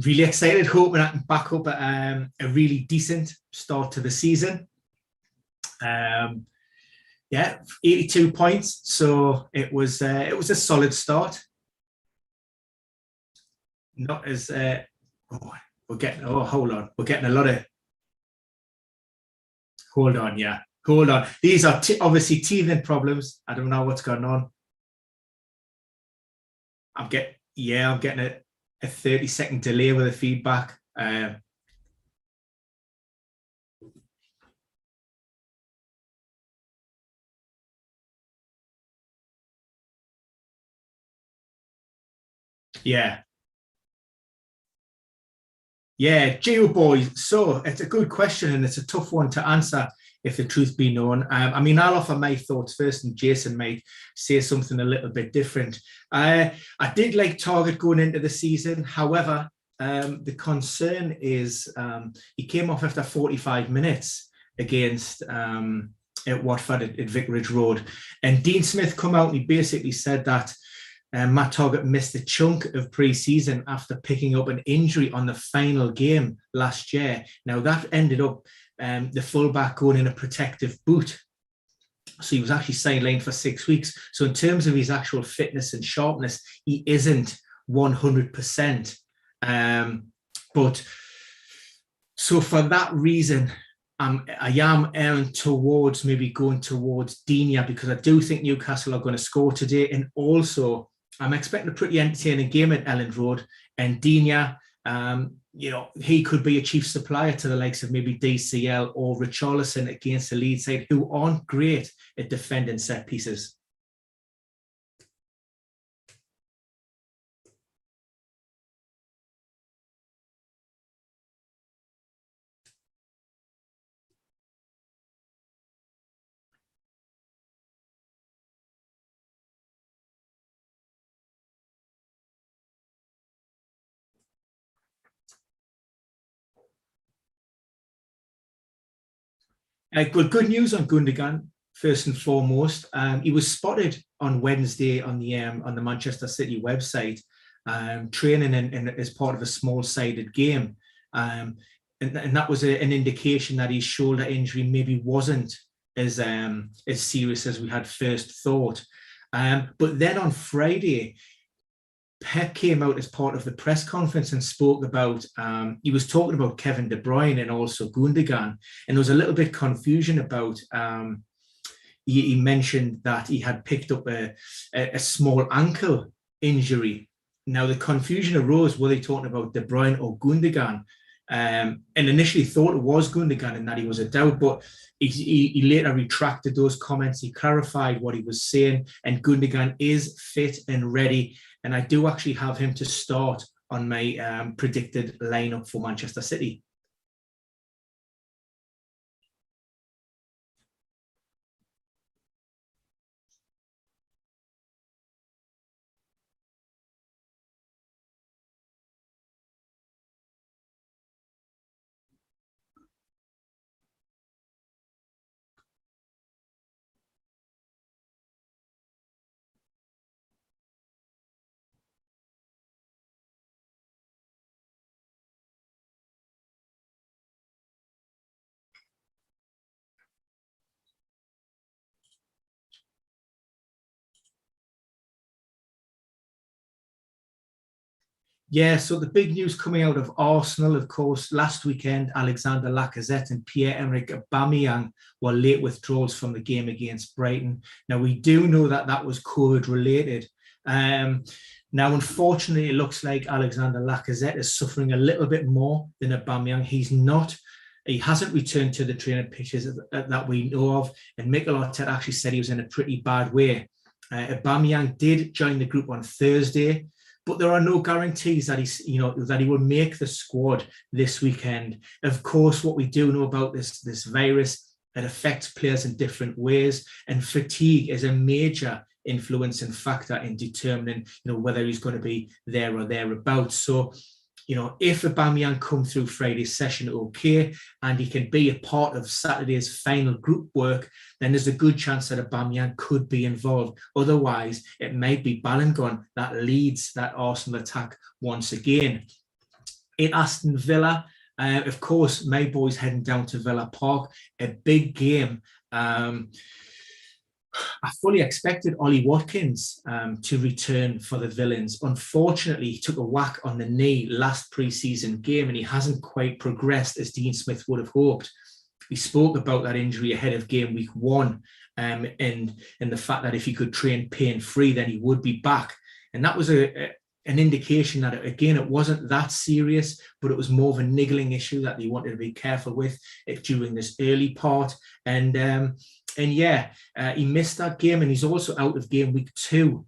really excited, hoping I can back up a really decent start to the season. Yeah, 82 points, so it was a solid start. Not as hold on, we're getting a lot of. Hold on, yeah, hold on. These are obviously teething problems. I don't know what's going on. I'm getting a 30-second delay with the feedback. Yeah. Yeah, Geo boys. So it's a good question and it's a tough one to answer if the truth be known. I mean, I'll offer my thoughts first and Jason might say something a little bit different. I did like Target going into the season. However, the concern is he came off after 45 minutes against at Watford at Vicarage Road. And Dean Smith come out and he basically said that Matt Target missed a chunk of pre-season after picking up an injury on the final game last year. Now, that ended up the fullback going in a protective boot. So he was actually sidelined for 6 weeks. So in terms of his actual fitness and sharpness, he isn't 100%. But so for that reason, I am erring towards maybe going towards Digne because I do think Newcastle are going to score today. And also, I'm expecting a pretty entertaining game at Elland Road. And Digne, he could be a chief supplier to the likes of maybe DCL or Richarlison against the Leeds side, who aren't great at defending set pieces. Good news on Gundogan. First and foremost, he was spotted on Wednesday on the Manchester City website, training in as part of a small-sided game, and that was an indication that his shoulder injury maybe wasn't as serious as we had first thought. But then on Friday, Pep came out as part of the press conference and spoke about, he was talking about Kevin De Bruyne and also Gundogan, and there was a little bit confusion about, he mentioned that he had picked up a small ankle injury. Now the confusion arose, were they talking about De Bruyne or Gundogan? And initially thought it was Gundogan and that he was a doubt, but he later retracted those comments. He clarified what he was saying, and Gundogan is fit and ready. And I do actually have him to start on my predicted lineup for Manchester City. Yeah, so the big news coming out of Arsenal, of course, last weekend, Alexander Lacazette and Pierre-Emerick Aubameyang were late withdrawals from the game against Brighton. Now, we do know that that was COVID-related. Now, unfortunately, it looks like Alexander Lacazette is suffering a little bit more than Aubameyang. He hasn't returned to the training pitches that we know of, and Mikel Arteta actually said he was in a pretty bad way. Aubameyang did join the group on Thursday, but there are no guarantees that that he will make the squad this weekend. Of course, what we do know about this virus, it affects players in different ways, and fatigue is a major influencing factor in determining, whether he's going to be there or thereabouts. So, if Aubameyang come through Friday's session okay, and he can be a part of Saturday's final group work, then there's a good chance that Aubameyang could be involved. Otherwise, it might be Balogun that leads that Arsenal attack once again. In Aston Villa, of course, my boys heading down to Villa Park, a big game. I fully expected Ollie Watkins to return for the Villains. Unfortunately, he took a whack on the knee last pre-season game and he hasn't quite progressed as Dean Smith would have hoped. He spoke about that injury ahead of game week 1 and the fact that if he could train pain-free, then he would be back. And that was an indication that, again, it wasn't that serious, but it was more of a niggling issue that they wanted to be careful with during this early part. And yeah, he missed that game, and he's also out of game week 2.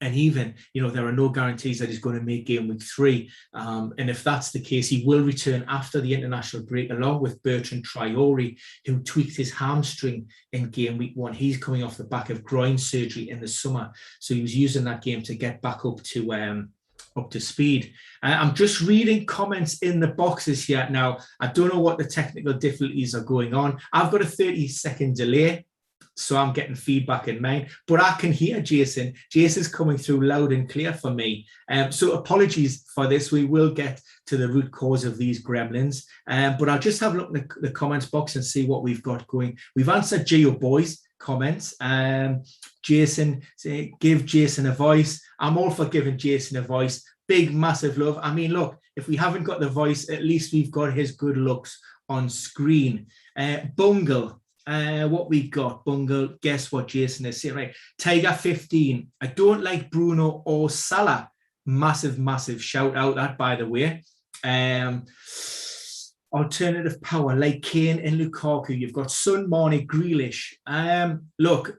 And even, there are no guarantees that he's going to make game week 3. And if that's the case, he will return after the international break, along with Bertrand Triori, who tweaked his hamstring in game week 1. He's coming off the back of groin surgery in the summer. So he was using that game to get back up to speed. I'm just reading comments in the boxes here. Now, I don't know what the technical difficulties are going on. I've got a 30-second delay, so I'm getting feedback in mine, but I can hear Jason. Jason's coming through loud and clear for me. So apologies for this. We will get to the root cause of these gremlins, but I'll just have a look in the comments box and see what we've got going. We've answered Geo Boys comments. Jason, say, give Jason a voice. I'm all for giving Jason a voice. Big, massive love. I mean, look, if we haven't got the voice, at least we've got his good looks on screen. Bungle. What we got, Bungle, guess what Jason is saying, right? Tiger 15. I don't like Bruno or Salah. Massive, massive shout out that, by the way. Alternative power, like Kane and Lukaku. You've got Son, Mane, Grealish. Look,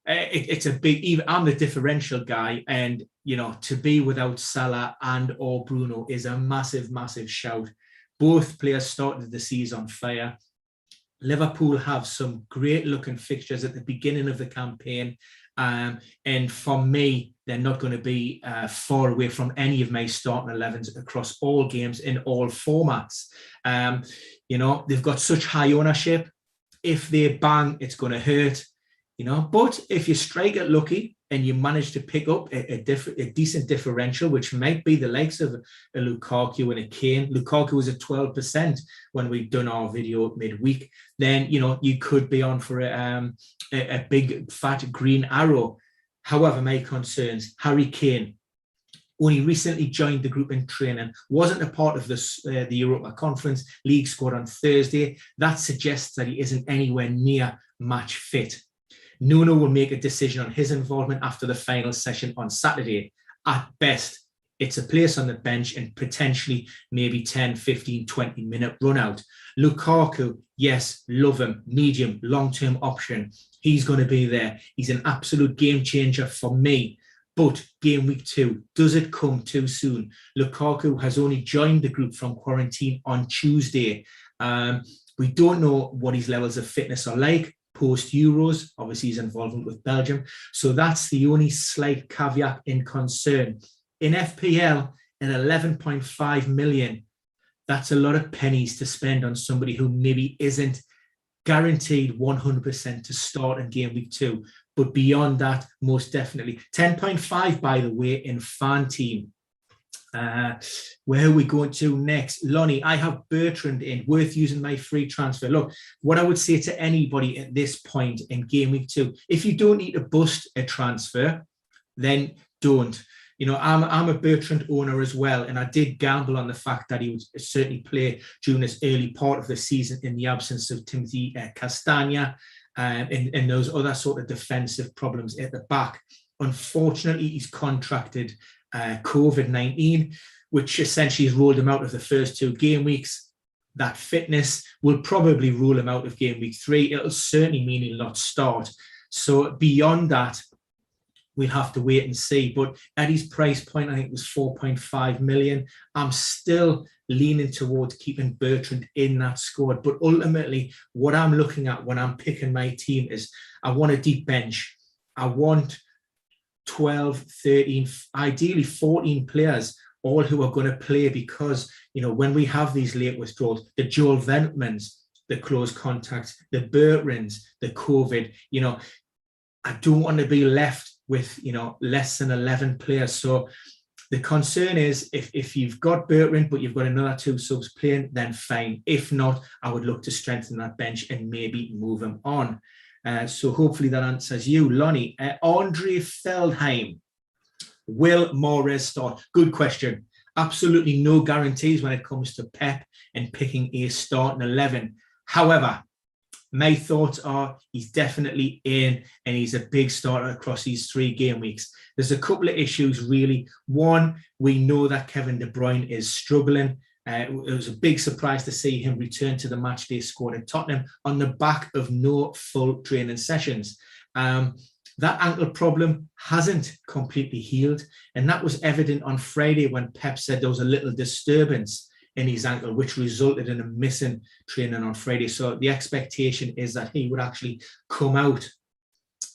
it's a big, even I'm the differential guy, and, to be without Salah and or Bruno is a massive, massive shout. Both players started the season on fire. Liverpool have some great looking fixtures at the beginning of the campaign. And for me, they're not going to be far away from any of my starting 11s across all games in all formats. They've got such high ownership. If they bang, it's going to hurt. But if you strike it lucky and you manage to pick up a decent differential, which might be the likes of a Lukaku and a Kane. Lukaku was at 12% when we've done our video midweek. Then, you could be on for a big fat green arrow. However, my concerns, Harry Kane only recently joined the group in training, wasn't a part of the Europa Conference League squad on Thursday. That suggests that he isn't anywhere near match fit. Nuno will make a decision on his involvement after the final session on Saturday. At best, it's a place on the bench and potentially maybe 10, 15, 20-minute run out. Lukaku, yes, love him. Medium, long-term option. He's going to be there. He's an absolute game changer for me. But game week 2, does it come too soon? Lukaku has only joined the group from quarantine on Tuesday. We don't know what his levels of fitness are like post-Euros, obviously his involvement with Belgium. So that's the only slight caveat in concern. In FPL, at 11.5 million, that's a lot of pennies to spend on somebody who maybe isn't guaranteed 100% to start in game week 2. But beyond that, most definitely. 10.5, by the way, in Fan Team. Where are we going to next? Lonnie, I have Bertrand in, worth using my free transfer. Look, what I would say to anybody at this point in game week 2, if you don't need to bust a transfer, then don't. I'm a Bertrand owner as well, and I did gamble on the fact that he would certainly play during this early part of the season in the absence of Timothy Castagna and those other sort of defensive problems at the back. Unfortunately, he's contracted COVID-19, which essentially has ruled him out of the first 2 game weeks. That fitness will probably rule him out of game week 3. It'll certainly mean he'll not start. So beyond that, we'll have to wait and see. But at his price point, I think it was 4.5 million. I'm still leaning towards keeping Bertrand in that squad. But ultimately, what I'm looking at when I'm picking my team is I want a deep bench. I want 12, 13, ideally 14 players, all who are going to play because, when we have these late withdrawals, the Joel Ventmans, the close contacts, the Bertrands, the COVID, I don't want to be left with, less than 11 players. So The concern is if you've got Bertrand, but you've got another 2 subs playing, then fine. If not, I would look to strengthen that bench and maybe move him on. So hopefully that answers you, Lonnie. Andre Feldheim, will Mahrez start? Good question. Absolutely no guarantees when it comes to Pep and picking a starting 11. However, my thoughts are he's definitely in and he's a big starter across these 3 game weeks. There's a couple of issues, really. One, we know that Kevin De Bruyne is struggling. It was a big surprise to see him return to the match day squad at Tottenham on the back of no full training sessions. That ankle problem hasn't completely healed, and that was evident on Friday when Pep said there was a little disturbance in his ankle, which resulted in him missing training on Friday. So the expectation is that he would actually come out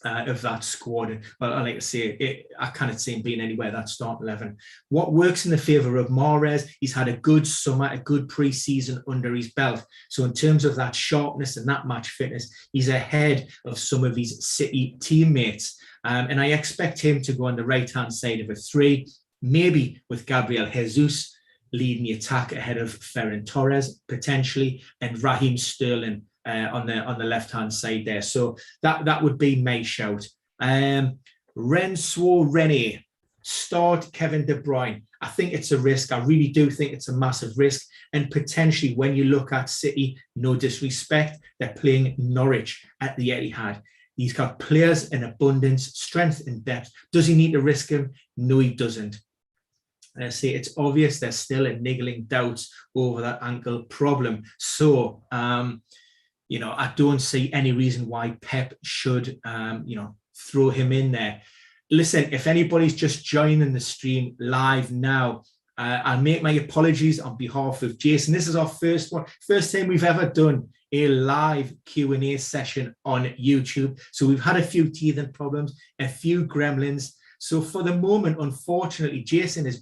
of that squad. Well, I like to say, I cannot see him being anywhere that start 11. What works in the favour of Mahrez, he's had a good summer, a good pre-season under his belt. So in terms of that sharpness and that match fitness, he's ahead of some of his City teammates. And I expect him to go on the right-hand side of a 3, maybe with Gabriel Jesus leading the attack ahead of Ferran Torres, potentially, and Raheem Sterling on the left-hand side there. So that would be my shout. Renzo Rene, start Kevin De Bruyne. I think it's a risk. I really do think it's a massive risk. And potentially when you look at City, no disrespect, they're playing Norwich at the Etihad. He's got players in abundance, strength and depth. Does he need to risk him? No, he doesn't. See, it's obvious there's still a niggling doubts over that ankle problem. So, I don't see any reason why Pep should, throw him in there. Listen, if anybody's just joining the stream live now, I'll make my apologies on behalf of Jason. This is our first time we've ever done a live Q&A session on YouTube. So we've had a few teething problems, a few gremlins. So for the moment, unfortunately, Jason he's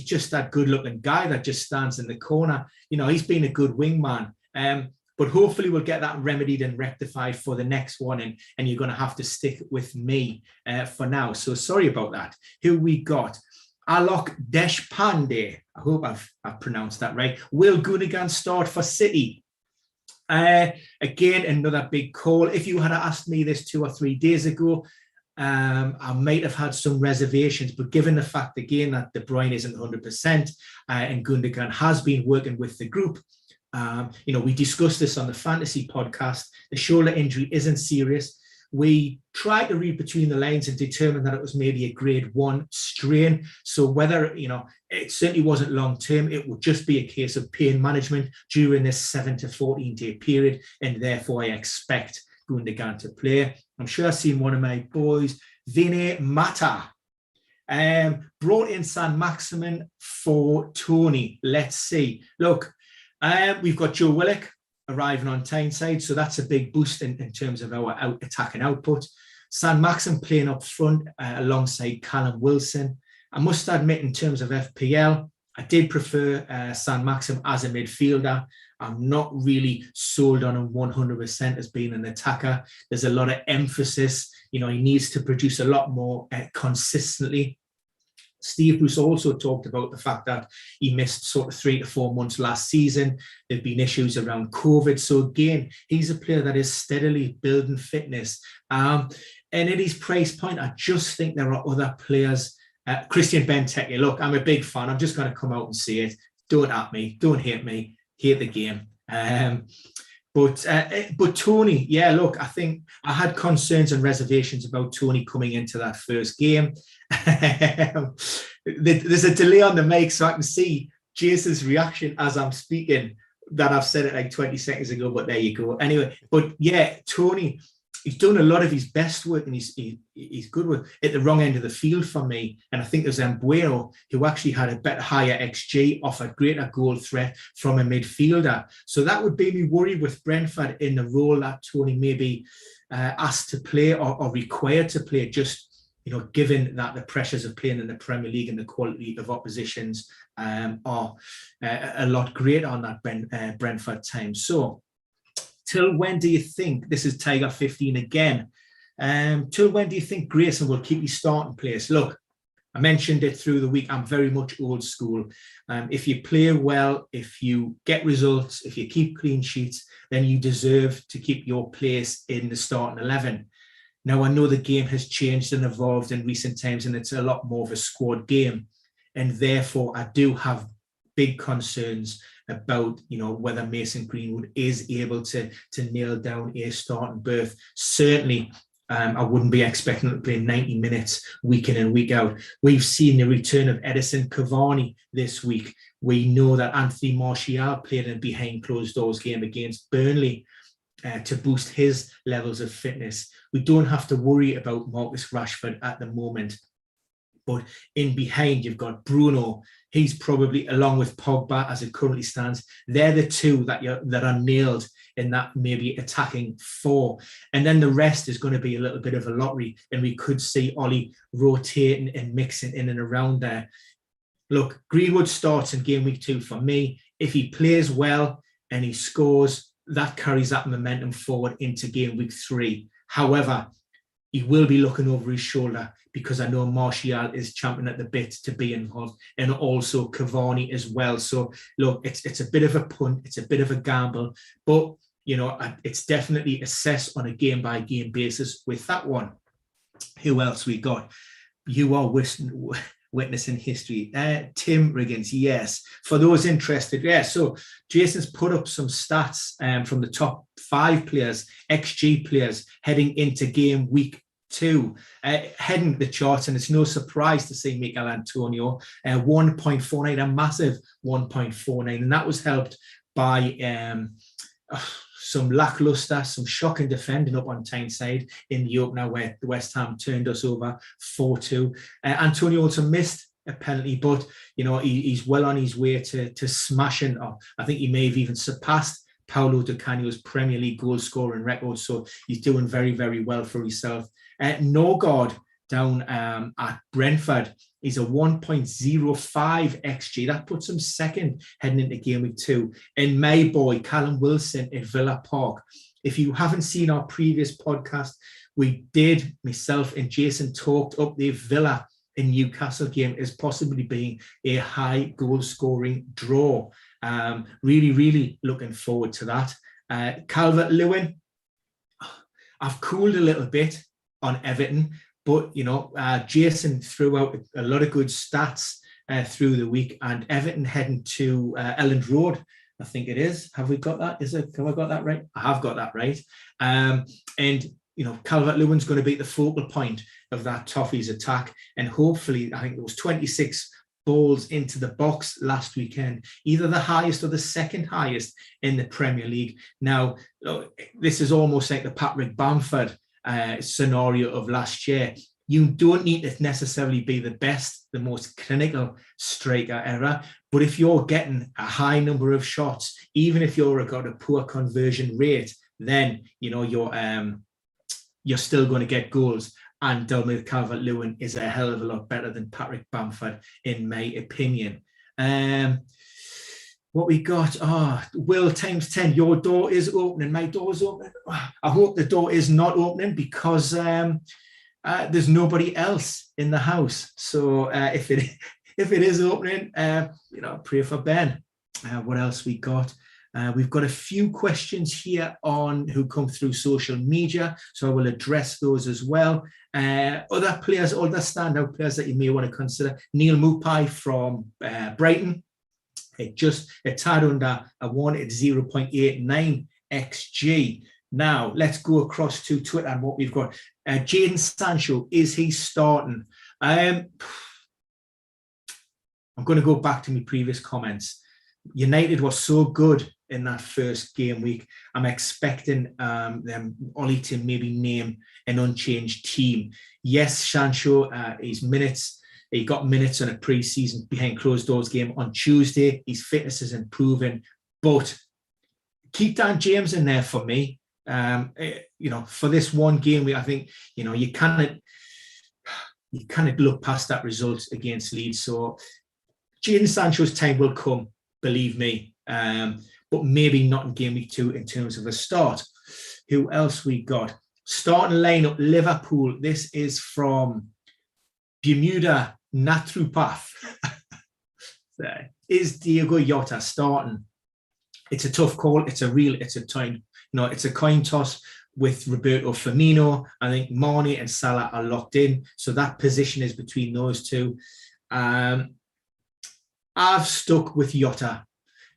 just that good-looking guy that just stands in the corner. He's been a good wingman. But hopefully we'll get that remedied and rectified for the next one. And you're going to have to stick with me for now. So sorry about that. Who we got? Alok Deshpande. I hope I've pronounced that right. Will Gundogan start for City? Again, another big call. If you had asked me this 2 or 3 days ago, I might have had some reservations, but given the fact again that De Bruyne isn't 100% and Gundogan has been working with the group, we discussed this on the fantasy podcast. The shoulder injury isn't serious. We tried to read between the lines and determine that it was maybe a grade 1 strain. So whether, it certainly wasn't long term, it would just be a case of pain management during this 7 to 14 day period. And therefore I expect Gundogan to play. I'm sure I've seen one of my boys, Vinay Mata, brought in San Maximin for Tony. Let's see. Look, we've got Joe Willock arriving on Tyneside, so that's a big boost in terms of our attacking output. San Maxim playing up front alongside Callum Wilson. I must admit, in terms of FPL, I did prefer San Maxim as a midfielder. I'm not really sold on him 100% as being an attacker. There's a lot of emphasis. He needs to produce a lot more consistently. Steve Bruce also talked about the fact that he missed sort of 3 to 4 months last season. There've been issues around COVID. So again, he's a player that is steadily building fitness. And at his price point, I just think there are other players. Christian Benteke, look, I'm a big fan. I'm just going to come out and say it. Don't at me. Don't hate me. Hate the game. But Tony, yeah, look, I think I had concerns and reservations about Tony coming into that first game. There's a delay on the mic, so I can see Jason's reaction as I'm speaking that I've said it like 20 seconds ago, but there you go. Anyway, but yeah, Tony, he's done a lot of his best work and he's good work at the wrong end of the field for me. And I think there's Mbueno who actually had a better higher XG, offered greater goal threat from a midfielder. So that would be me worried with Brentford in the role that Tony may be asked to play or required to play, just given that the pressures of playing in the Premier League and the quality of oppositions are a lot greater on that Brentford time. So till when do you think, this is Tiger 15 again, till when do you think Grayson will keep his starting place? Look, I mentioned it through the week. I'm very much old school. If you play well, if you get results, if you keep clean sheets, then you deserve to keep your place in the starting 11. Now, I know the game has changed and evolved in recent times, and it's a lot more of a squad game. And therefore, I do have big concerns about, whether Mason Greenwood is able to nail down a starting berth. Certainly, I wouldn't be expecting to play 90 minutes week in and week out. We've seen the return of Edinson Cavani this week. We know that Anthony Martial played a behind closed doors game against Burnley to boost his levels of fitness. We don't have to worry about Marcus Rashford at the moment. But in behind, you've got Bruno. He's probably, along with Pogba as it currently stands, they're the two that are nailed in that maybe attacking four. And then the rest is going to be a little bit of a lottery. And we could see Ollie rotating and mixing in and around there. Look, Greenwood starts in game week 2 for me. If he plays well and he scores, that carries that momentum forward into game week 3. However, he will be looking over his shoulder because I know Martial is champing at the bit to be involved, and also Cavani as well. So, look, it's a bit of a punt, it's a bit of a gamble, but, it's definitely assessed on a game-by-game basis with that one. Who else we got? You are witnessing history. Tim Riggins, yes. For those interested, yes. So Jason's put up some stats from the top 5 players, XG players, heading into game week 2, heading the charts, and it's no surprise to see Mikel Antonio 1.49, a massive 1.49, and that was helped by some lackluster, some shocking defending up on Tyneside in the opener where West Ham turned us over 4-2. Antonio also missed a penalty, but he's well on his way to smashing. I think he may have even surpassed Paulo Di Canio's Premier League goal scoring record. So he's doing very, very well for himself. Norgard down at Brentford is a 1.05 XG. That puts him second heading into game week 2. And my boy, Callum Wilson at Villa Park. If you haven't seen our previous podcast, myself and Jason talked up the Villa and Newcastle game as possibly being a high goal scoring draw. Really, really looking forward to that. Calvert-Lewin, I've cooled a little bit on Everton, but, Jason threw out a lot of good stats through the week, and Everton heading to Elland Road, I think it is. Have we got that? Have I got that right? I have got that right. And, Calvert-Lewin's going to be the focal point of that Toffees attack. And hopefully, I think it was 26 balls into the box last weekend, either the highest or the second highest in the Premier League. Now, this is almost like the Patrick Bamford scenario of last year. You don't need to necessarily be the best, the most clinical striker ever, but if you're getting a high number of shots, even if you've got a poor conversion rate, then you're still going to get goals. And Dominic Calvert-Lewin is a hell of a lot better than Patrick Bamford, in my opinion. What we got? Will times 10. Your door is opening. My door is opening. I hope the door is not opening because there's nobody else in the house. So if it is opening, pray for Ben. What else we got? We've got a few questions here who come through social media, so I will address those as well. Other players, other standout players that you may want to consider. Neil Mupai from Brighton. It tied under a 1 at 0.89 XG. Now, let's go across to Twitter and what we've got. Jadon Sancho, is he starting? I'm going to go back to my previous comments. United was so good in that first game week. I'm expecting Ollie to maybe name an unchanged team. Yes, Sancho, he got minutes on a pre-season behind closed doors game on Tuesday. His fitness is improving, but keep Dan James in there for me. For this one game week, I think you cannot look past that result against Leeds. So Jadon Sancho's time will come, believe me, but maybe not in game week 2 in terms of a start. Who else we got? Starting lineup, Liverpool. This is from Bermuda naturopath. Is Diego Jota starting? It's a tough call. It's a coin toss with Roberto Firmino. I think Mane and Salah are locked in. So that position is between those two. I've stuck with Jota.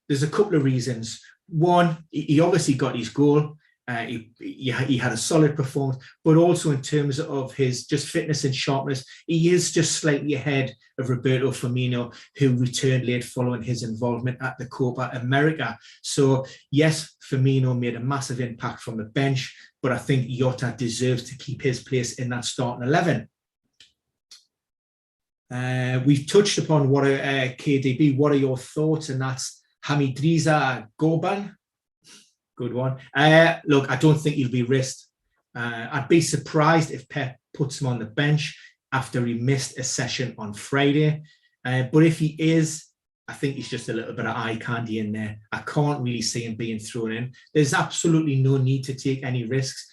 There's a couple of reasons. One, he obviously got his goal. He had a solid performance, but also in terms of his just fitness and sharpness, he is just slightly ahead of Roberto Firmino, who returned late following his involvement at the Copa America. So yes, Firmino made a massive impact from the bench, but I think Jota deserves to keep his place in that starting 11. We've touched upon what KDB. What are your thoughts? And that's Hamidriza Goban. Good one. Look, I don't think he'll be risked. I'd be surprised if Pep puts him on the bench after he missed a session on Friday. But if he is, I think he's just a little bit of eye candy in there. I can't really see him being thrown in. There's absolutely no need to take any risks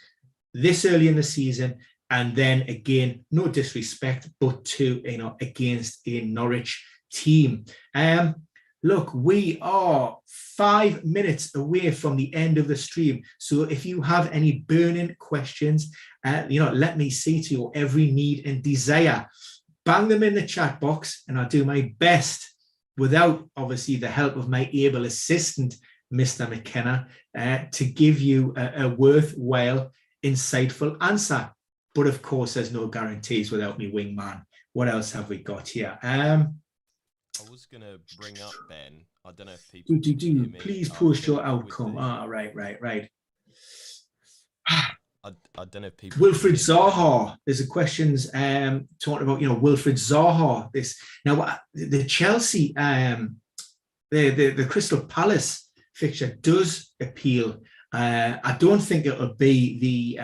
this early in the season. And then again, no disrespect, but against a Norwich team. Look, we are 5 minutes away from the end of the stream. So if you have any burning questions, let me see to your every need and desire. Bang them in the chat box, and I'll do my best, without obviously the help of my able assistant, Mr. McKenna, to give you a worthwhile, insightful answer. But of course, there's no guarantees without me wingman. What else have we got here? I was going to bring up, Ben, I don't know if people... Please post your outcome. Right. I don't know if people... Wilfred Zaha. There's a questions talking about, Wilfred Zaha. The Chelsea, the Crystal Palace fixture does appeal. I don't think it'll be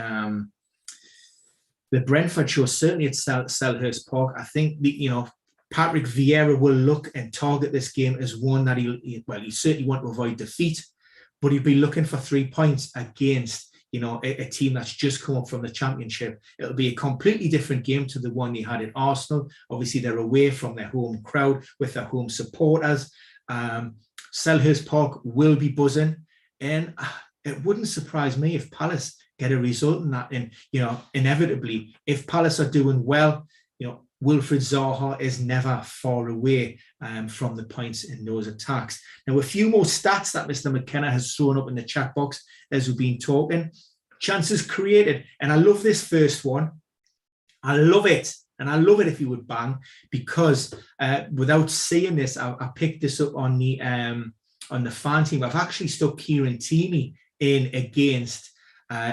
the Brentford show, certainly at Selhurst Park. I think Patrick Vieira will look and target this game as one that he certainly want to avoid defeat, but he'll be looking for 3 points against, a team that's just come up from the Championship. It'll be a completely different game to the one they had at Arsenal. Obviously, they're away from their home crowd with their home supporters. Selhurst Park will be buzzing, and it wouldn't surprise me if Palace get a result in that. And, inevitably, if Palace are doing well, Wilfred Zaha is never far away from the points in those attacks. Now, a few more stats that Mr. McKenna has thrown up in the chat box as we've been talking. Chances created. And I love this first one. I love it. And I love it if you would bang, because without seeing this, I picked this up on the fan team. I've actually stuck Kieran Tierney in against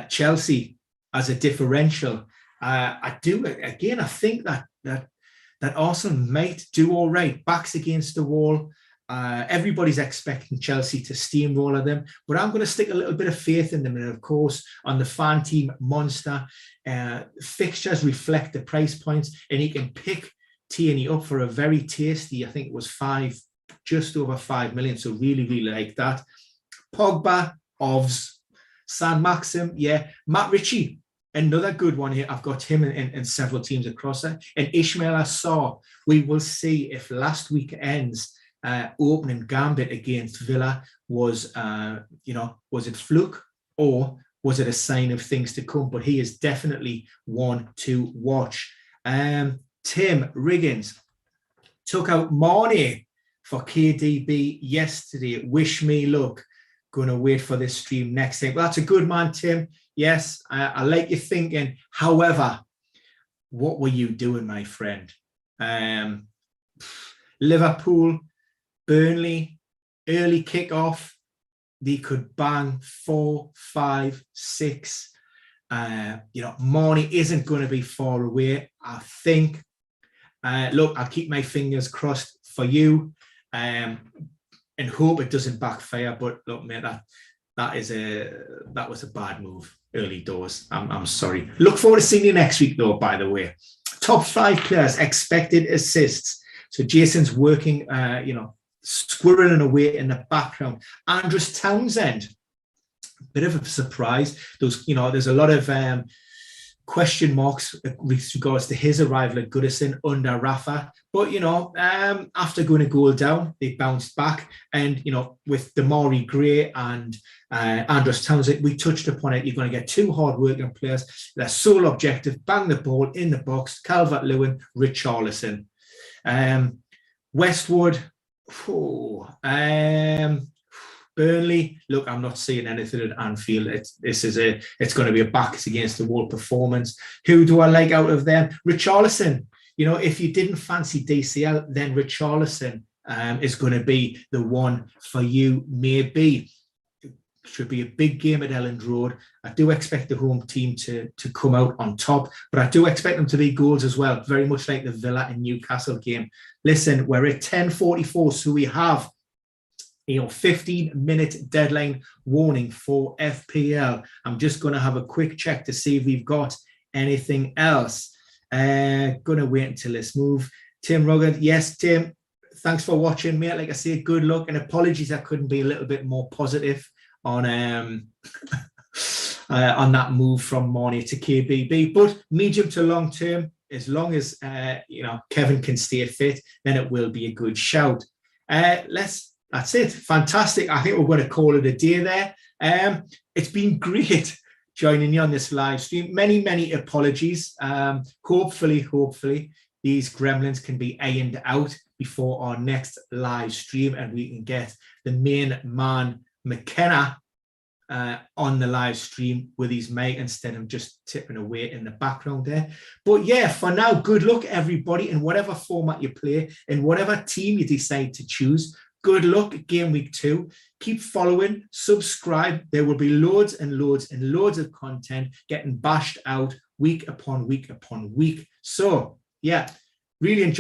Chelsea as a differential. I think that Arsenal might do all right. Backs against the wall. Everybody's expecting Chelsea to steamroller them, but I'm going to stick a little bit of faith in them. And of course, on the fan team monster, fixtures reflect the price points, and you can pick Tierney up for a very tasty, I think it was just over 5 million. So really, really like that. Pogba, Ovs, San Maxim, yeah. Matt Ritchie, another good one here. I've got him in several teams across there. And Ismail Assar, we will see if last weekend's opening gambit against Villa was it fluke or was it a sign of things to come? But he is definitely one to watch. Tim Riggins took out Mane for KDB yesterday. Wish me luck. Going to wait for this stream next time. Well, that's a good man, Tim. Yes, I like your thinking. However, what were you doing, my friend? Liverpool, Burnley, early kickoff. They could bang 4, 5, 6. Mane isn't going to be far away, I think. Look, I'll keep my fingers crossed for you. And hope it doesn't backfire. But look, mate, that was a bad move early doors. I'm sorry. Look forward to seeing you next week, though. By the way, top 5 players expected assists. So Jason's working, squirreling away in the background. Andros Townsend, bit of a surprise. There's a lot of question marks with regards to his arrival at Goodison under Rafa. But, after going a goal down, they bounced back. And, with Damari Gray and Andros Townsend, we touched upon it. You're going to get two hard-working players. Their sole objective, bang the ball in the box, Calvert-Lewin, Richarlison. Westwood, Burnley, look, I'm not seeing anything at Anfield. It's going to be a backs against the wall performance. Who do I like out of them? Richarlison. If you didn't fancy DCL, then Richarlison is going to be the one for you, maybe. It should be a big game at Elland Road. I do expect the home team to come out on top, but I do expect them to be goals as well, very much like the Villa and Newcastle game. Listen, we're at 10:44, so we have 15-minute deadline warning for FPL. I'm just going to have a quick check to see if we've got anything else. Going to wait until this move. Tim Rugged, yes, Tim, thanks for watching, mate. Like I say, good luck, and apologies I couldn't be a little bit more positive on that move from Marnie to KBB. But medium to long term, as long as Kevin can stay fit, then it will be a good shout. That's it. Fantastic. I think we're going to call it a day there. It's been great joining you on this live stream. Many, many apologies. Hopefully, these gremlins can be ironed out before our next live stream and we can get the main man, McKenna, on the live stream with his mate instead of just tipping away in the background there. But yeah, for now, good luck, everybody, in whatever format you play, in whatever team you decide to choose. Good luck at game week 2. Keep following, subscribe. There will be loads and loads and loads of content getting bashed out week upon week upon week. So, yeah, really enjoy.